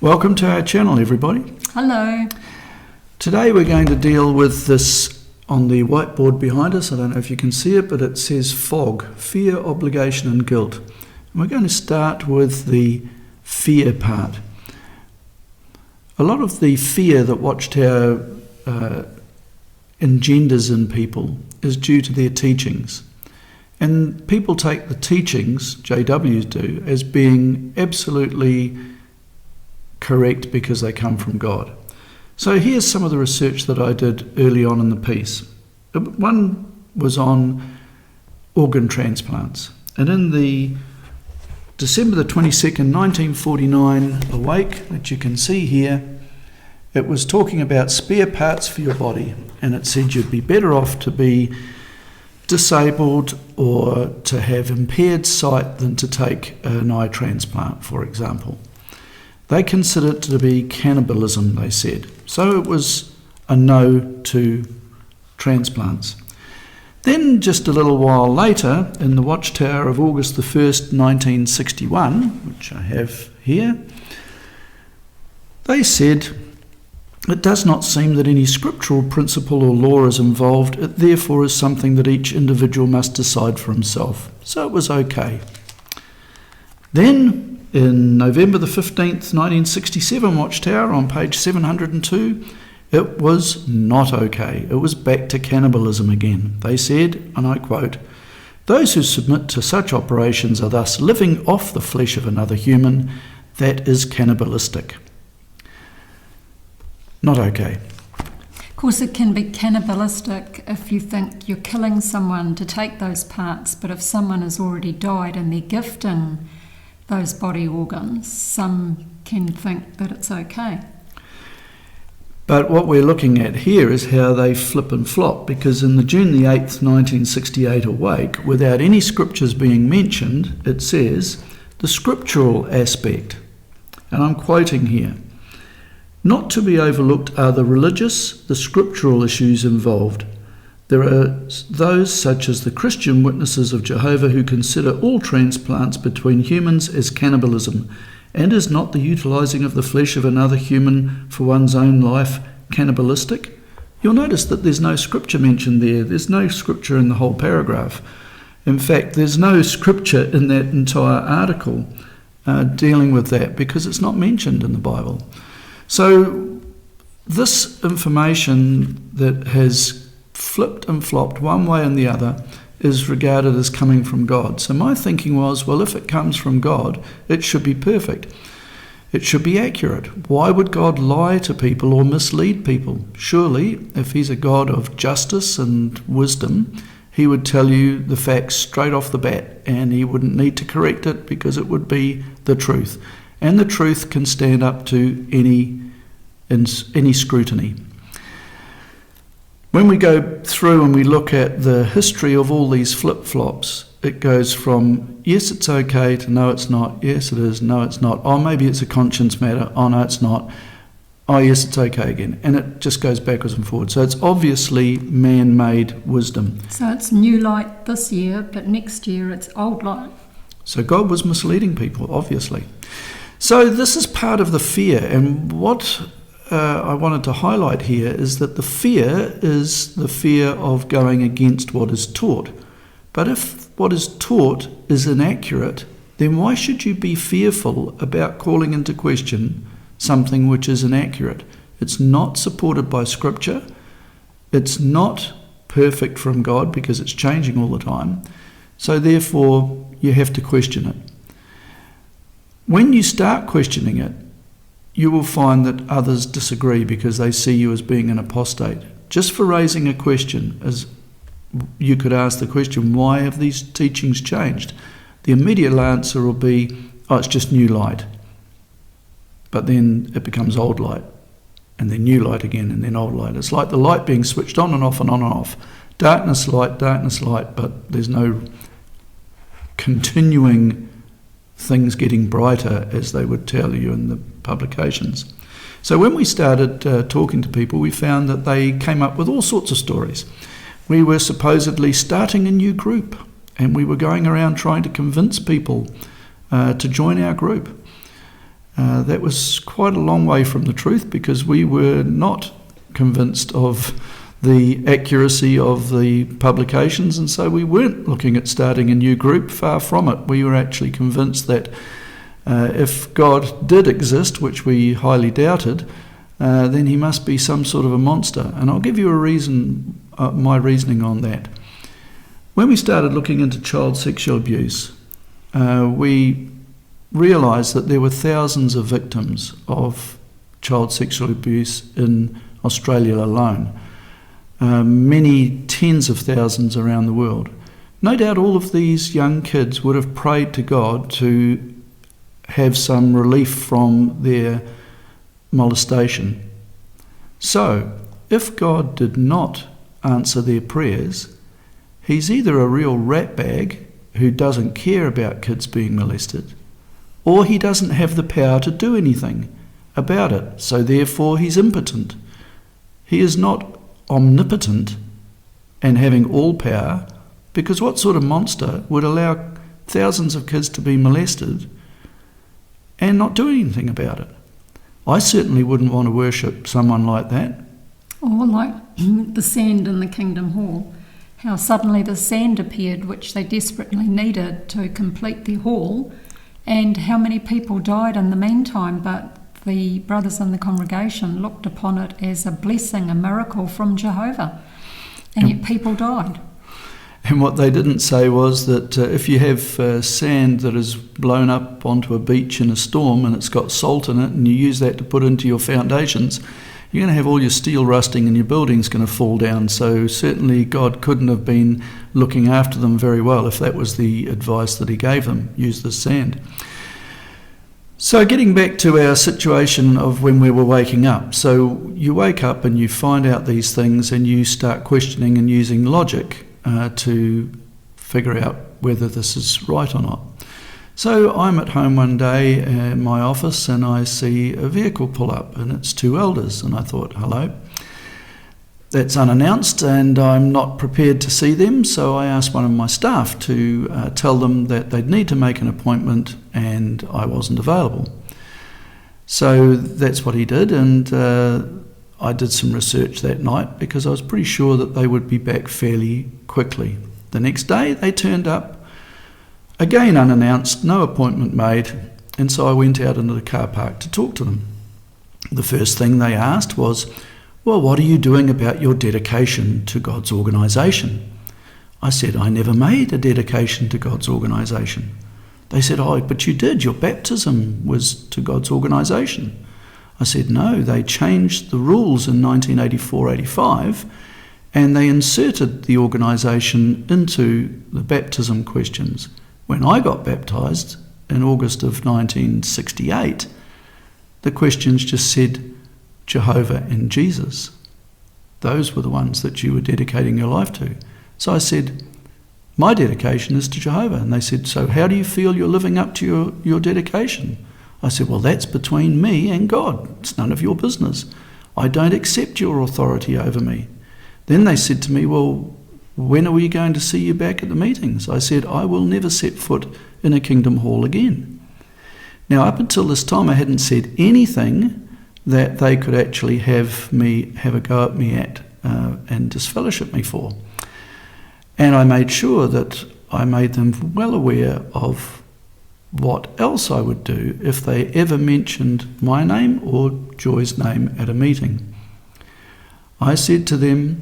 Welcome to our channel, everybody. Hello. Today we're going to deal with this on the whiteboard behind us. I don't know if you can see it, but it says FOG, Fear, Obligation and Guilt. And we're going to start with the fear part. A lot of the fear that Watchtower engenders in people is due to their teachings. And people take the teachings, JWs do, as being absolutely correct because they come from God. So here's some of the research that I did early on in the piece. One was on organ transplants. And in the December the 22nd, 1949 Awake, that you can see here, it was talking about spare parts for your body. And it said you'd be better off to be disabled or to have impaired sight than to take an eye transplant, for example. They considered it to be cannibalism, they said. So it was a no to transplants. Then just a little while later, in the Watchtower of August the 1st, 1961, which I have here, they said, "It does not seem that any scriptural principle or law is involved. It therefore is something that each individual must decide for himself." So it was okay. Then, in November the 15th, 1967, Watchtower, on page 702, it was not okay. It was back to cannibalism again. They said, and I quote, "Those who submit to such operations are thus living off the flesh of another human. That is cannibalistic." Not okay. Of course, it can be cannibalistic if you think you're killing someone to take those parts, but if someone has already died and they're gifting those body organs, some can think that it's okay. But what we're looking at here is how they flip and flop, because in the June the 8th, 1968 Awake, without any scriptures being mentioned, it says, the scriptural aspect, and I'm quoting here, "Not to be overlooked are the religious, the scriptural issues involved. There are those such as the Christian Witnesses of Jehovah who consider all transplants between humans as cannibalism, and is not the utilizing of the flesh of another human for one's own life cannibalistic?" You'll notice that there's no scripture mentioned there. There's no scripture in the whole paragraph. In fact, there's no scripture in that entire article dealing with that because it's not mentioned in the Bible. So this information that has flipped and flopped one way and the other is regarded as coming from God. So my thinking was, well, if it comes from God, it should be perfect. It should be accurate. Why would God lie to people or mislead people? Surely, if he's a God of justice and wisdom, he would tell you the facts straight off the bat, and he wouldn't need to correct it because it would be the truth. And the truth can stand up to any scrutiny. When we go through and we look at the history of all these flip-flops, it goes from, yes, it's okay, to no, it's not, yes, it is, no, it's not, oh, maybe it's a conscience matter, oh, no, it's not, oh, yes, it's okay again. And it just goes backwards and forwards. So it's obviously man-made wisdom. So it's new light this year, but next year it's old light. So God was misleading people, obviously. So this is part of the fear, and what I wanted to highlight here is that the fear is the fear of going against what is taught. But if what is taught is inaccurate, then why should you be fearful about calling into question something which is inaccurate? It's not supported by Scripture. It's not perfect from God because it's changing all the time. So therefore, you have to question it. When you start questioning it, you will find that others disagree because they see you as being an apostate. Just for raising a question, as you could ask the question, why have these teachings changed? The immediate answer will be, oh, it's just new light. But then it becomes old light, and then new light again, and then old light. It's like the light being switched on and off and on and off. Darkness, light, but there's no continuing things getting brighter, as they would tell you in the publications. So when we started talking to people, we found that they came up with all sorts of stories. We were supposedly starting a new group, and we were going around trying to convince people to join our group. That was quite a long way from the truth, because we were not convinced of the accuracy of the publications, and so we weren't looking at starting a new group. Far from it. We were actually convinced that if God did exist, which we highly doubted, then he must be some sort of a monster. And I'll give you a reason, my reasoning on that. When we started looking into child sexual abuse, we realised that there were thousands of victims of child sexual abuse in Australia alone. Many tens of thousands around the world. No doubt all of these young kids would have prayed to God to have some relief from their molestation. So, if God did not answer their prayers, he's either a real ratbag who doesn't care about kids being molested, or he doesn't have the power to do anything about it, so therefore he's impotent. He is not omnipotent and having all power, because what sort of monster would allow thousands of kids to be molested and not do anything about it? I certainly wouldn't want to worship someone like that. Or like the sand in the Kingdom Hall, how suddenly the sand appeared which they desperately needed to complete their hall, and how many people died in the meantime, but the brothers in the congregation looked upon it as a blessing, a miracle from Jehovah, and yet people died. And what they didn't say was that if you have sand that is blown up onto a beach in a storm and it's got salt in it, and you use that to put into your foundations, you're going to have all your steel rusting and your building's going to fall down. So certainly God couldn't have been looking after them very well if that was the advice that he gave them, use the sand. So getting back to our situation of when we were waking up. So you wake up and you find out these things and you start questioning and using logic to figure out whether this is right or not. So I'm at home one day in my office and I see a vehicle pull up and it's two elders, and I thought, hello. That's unannounced and I'm not prepared to see them, so I asked one of my staff to tell them that they'd need to make an appointment and I wasn't available. So that's what he did, and I did some research that night because I was pretty sure that they would be back fairly quickly. The next day they turned up, again unannounced, no appointment made, and so I went out into the car park to talk to them. The first thing they asked was, well, what are you doing about your dedication to God's organisation? I said, I never made a dedication to God's organisation. They said, oh, but you did. Your baptism was to God's organisation. I said, no, they changed the rules in 1984-85 and they inserted the organisation into the baptism questions. When I got baptised in August of 1968, the questions just said Jehovah and Jesus. Those were the ones that you were dedicating your life to. So I said, my dedication is to Jehovah. And they said, so how do you feel you're living up to your dedication? I said, well, that's between me and God. It's none of your business. I don't accept your authority over me. Then they said to me, well, when are we going to see you back at the meetings? I said, I will never set foot in a Kingdom Hall again. Now, up until this time, I hadn't said anything that they could actually have a go at me at and disfellowship me for. And I made sure that I made them well aware of what else I would do if they ever mentioned my name or Joy's name at a meeting. I said to them,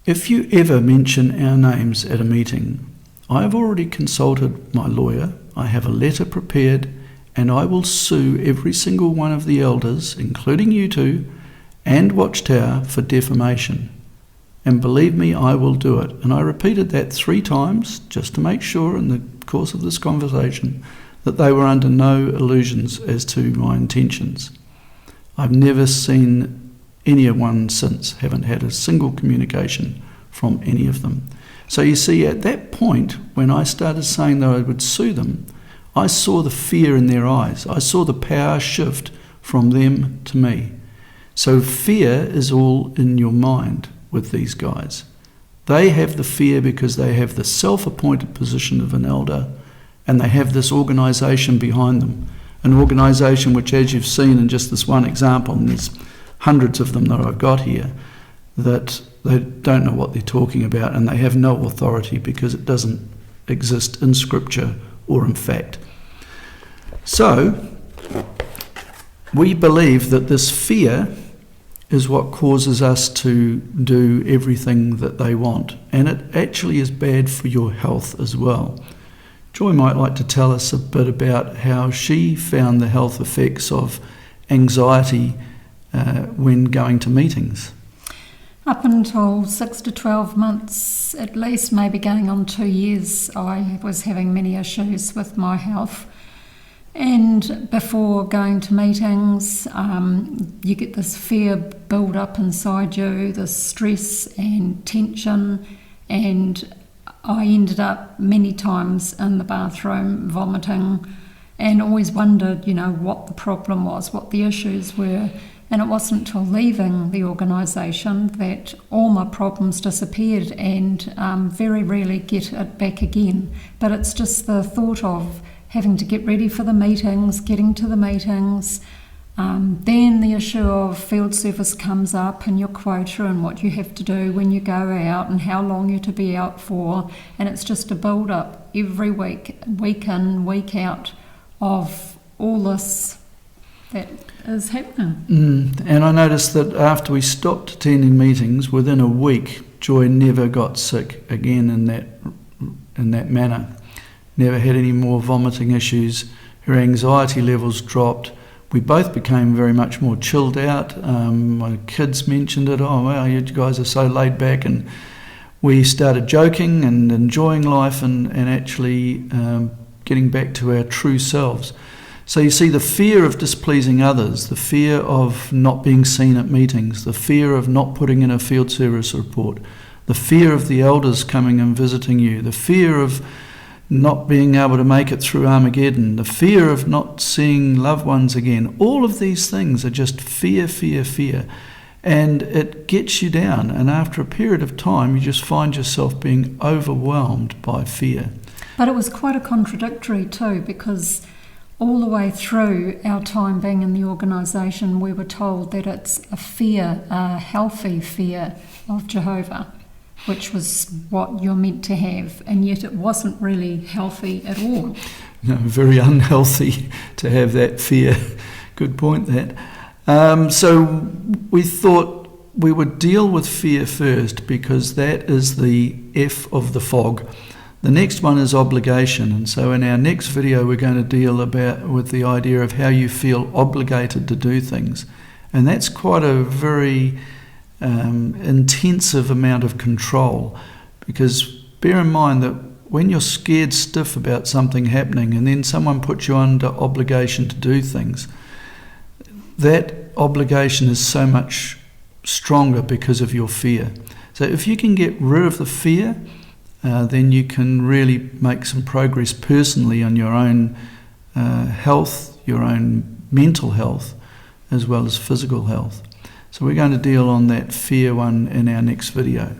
if you ever mention our names at a meeting, I have already consulted my lawyer, I have a letter prepared, and I will sue every single one of the elders, including you two, and Watchtower for defamation. And believe me, I will do it. And I repeated that 3 times, just to make sure in the course of this conversation that they were under no illusions as to my intentions. I've never seen anyone since, haven't had a single communication from any of them. So you see, at that point, when I started saying that I would sue them, I saw the fear in their eyes. I saw the power shift from them to me. So fear is all in your mind with these guys. They have the fear because they have the self-appointed position of an elder and they have this organisation behind them. an organisation which, as you've seen in just this one example, and there's hundreds of them that I've got here, that they don't know what they're talking about and they have no authority because it doesn't exist in Scripture or in fact. So, we believe that this fear is what causes us to do everything that they want, and it actually is bad for your health as well. Joy might like to tell us a bit about how she found the health effects of anxiety when going to meetings. Up until 6 to 12 months, at least, maybe going on 2 years, I was having many issues with my health. And before going to meetings, you get this fear build up inside you, this stress and tension, and I ended up many times in the bathroom vomiting and always wondered, what the problem was, what the issues were. And it wasn't until leaving the organisation that all my problems disappeared and very rarely get it back again. But it's just the thought of having to get ready for the meetings, getting to the meetings, then the issue of field service comes up and your quota and what you have to do when you go out and how long you're to be out for, and it's just a build-up every week, week in, week out, of all this that is happening. And I noticed that after we stopped attending meetings, within a week, Joy never got sick again in that manner. Never had any more vomiting issues. Her anxiety levels dropped. We both became very much more chilled out. My kids mentioned it. Oh, wow, you guys are so laid back. And we started joking and enjoying life and actually getting back to our true selves. So you see, the fear of displeasing others, the fear of not being seen at meetings, the fear of not putting in a field service report, the fear of the elders coming and visiting you, the fear of not being able to make it through Armageddon, the fear of not seeing loved ones again. All of these things are just fear, fear, fear. And it gets you down. And after a period of time, you just find yourself being overwhelmed by fear. But it was quite a contradictory too, because all the way through our time being in the organisation, we were told that it's a fear, a healthy fear of Jehovah, which was what you're meant to have, and yet it wasn't really healthy at all. No, very unhealthy to have that fear. Good point, that. So we thought we would deal with fear first because that is the F of the fog. The next one is obligation, and so in our next video we're going to deal with the idea of how you feel obligated to do things, and that's quite a very intensive amount of control, because bear in mind that when you're scared stiff about something happening and then someone puts you under obligation to do things, that obligation is so much stronger because of your fear. So if you can get rid of the fear, then you can really make some progress personally on your own health, your own mental health, as well as physical health. So we're going to deal on that fear one in our next video.